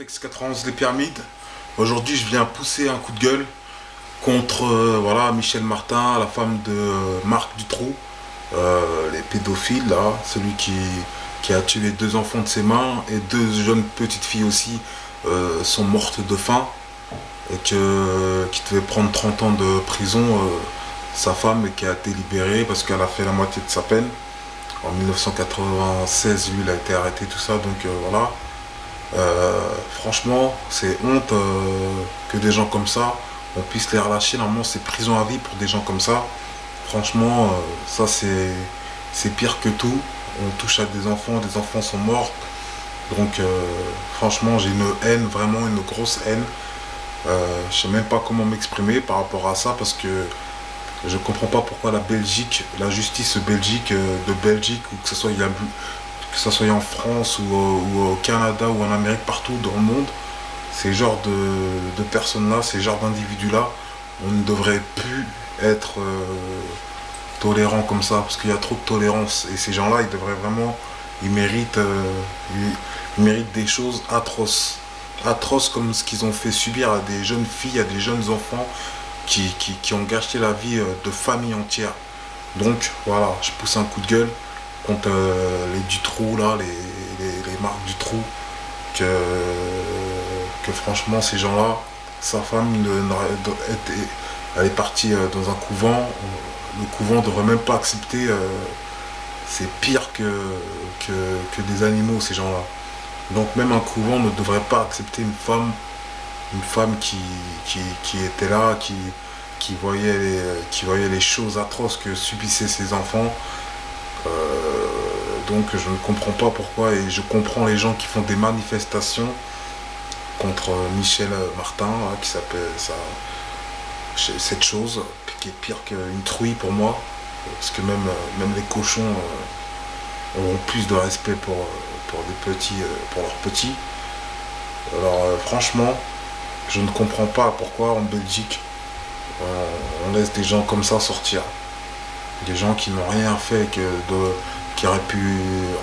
Vortex 91 Les Pyramides. Aujourd'hui, je viens pousser un coup de gueule contre voilà, Michel Martin, la femme de Marc Dutroux, les pédophiles, là, celui qui a tué 2 enfants de ses mains et 2 jeunes petites filles aussi sont mortes de faim et qui devait prendre 30 ans de prison, sa femme, et qui a été libérée parce qu'elle a fait la moitié de sa peine. En 1996, lui, il a été arrêté, tout ça, donc voilà. Franchement, c'est honte que des gens comme ça, on puisse les relâcher. Normalement, c'est prison à vie pour des gens comme ça. Franchement, ça c'est pire que tout. On touche à des enfants sont morts. Donc, franchement, j'ai une haine, vraiment une grosse haine. Je sais même pas comment m'exprimer par rapport à ça parce que je comprends pas pourquoi la Belgique, la justice Belgique, de Belgique, ou que ce soit en France ou au Canada ou en Amérique, partout dans le monde, ces genres de personnes-là, ces genres d'individus-là, on ne devrait plus être tolérant comme ça, parce qu'il y a trop de tolérance. Et ces gens-là, ils méritent, ils méritent des choses atroces. Atroces comme ce qu'ils ont fait subir à des jeunes filles, à des jeunes enfants qui ont gâché la vie de familles entières. Donc voilà, je pousse un coup de gueule contre les Dutroux, là, les marques Dutroux, que franchement ces gens-là, sa femme elle est partie dans un couvent. Le couvent ne devrait même pas accepter, c'est pire que des animaux, ces gens-là. Donc même un couvent ne devrait pas accepter une femme qui était là, qui voyait les choses atroces que subissaient ses enfants. Donc je ne comprends pas pourquoi, et je comprends les gens qui font des manifestations contre Michel Martin, là, qui s'appelle ça, cette chose qui est pire qu'une truie pour moi, parce que même les cochons ont plus de respect pour des petits, pour leurs petits. Alors franchement, je ne comprends pas pourquoi en Belgique on laisse des gens comme ça sortir. Des gens qui n'ont rien fait qui auraient pu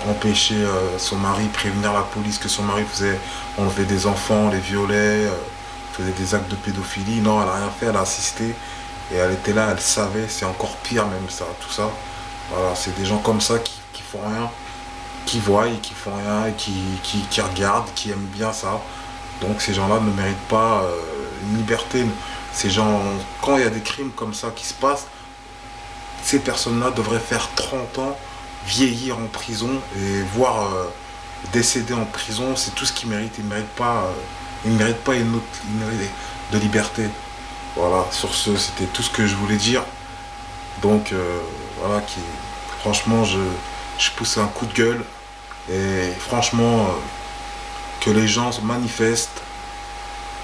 empêcher son mari, prévenir la police que son mari faisait enlever des enfants, les violait, faisait des actes de pédophilie. Non, elle n'a rien fait, elle a assisté et elle était là, elle savait, c'est encore pire même ça, tout ça. Voilà, c'est des gens comme ça qui font rien, qui voient et qui font rien, et qui regardent, qui aiment bien ça. Donc ces gens-là ne méritent pas une liberté. Ces gens, quand il y a des crimes comme ça qui se passent, ces personnes-là devraient faire 30 ans, vieillir en prison et voire décéder en prison. C'est tout ce qu'ils méritent. Ils ne méritent pas de liberté. Voilà, sur ce, c'était tout ce que je voulais dire. Donc, voilà, franchement, je pousse un coup de gueule. Et franchement, que les gens se manifestent.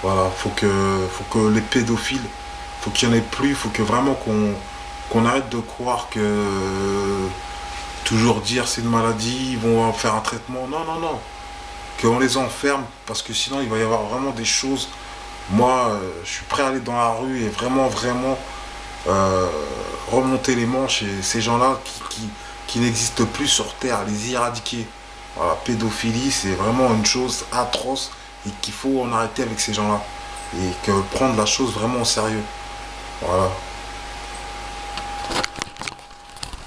Voilà, faut que les pédophiles, faut qu'il n'y en ait plus, faut que vraiment qu'on arrête de croire que toujours dire c'est une maladie, ils vont faire un traitement. Non, non, non. Qu'on les enferme, parce que sinon il va y avoir vraiment des choses. Moi, je suis prêt à aller dans la rue et vraiment, vraiment remonter les manches, et ces gens-là qui n'existent plus sur Terre, les éradiquer. Voilà, pédophilie, c'est vraiment une chose atroce et qu'il faut en arrêter avec ces gens-là. Et que prendre la chose vraiment au sérieux. Voilà.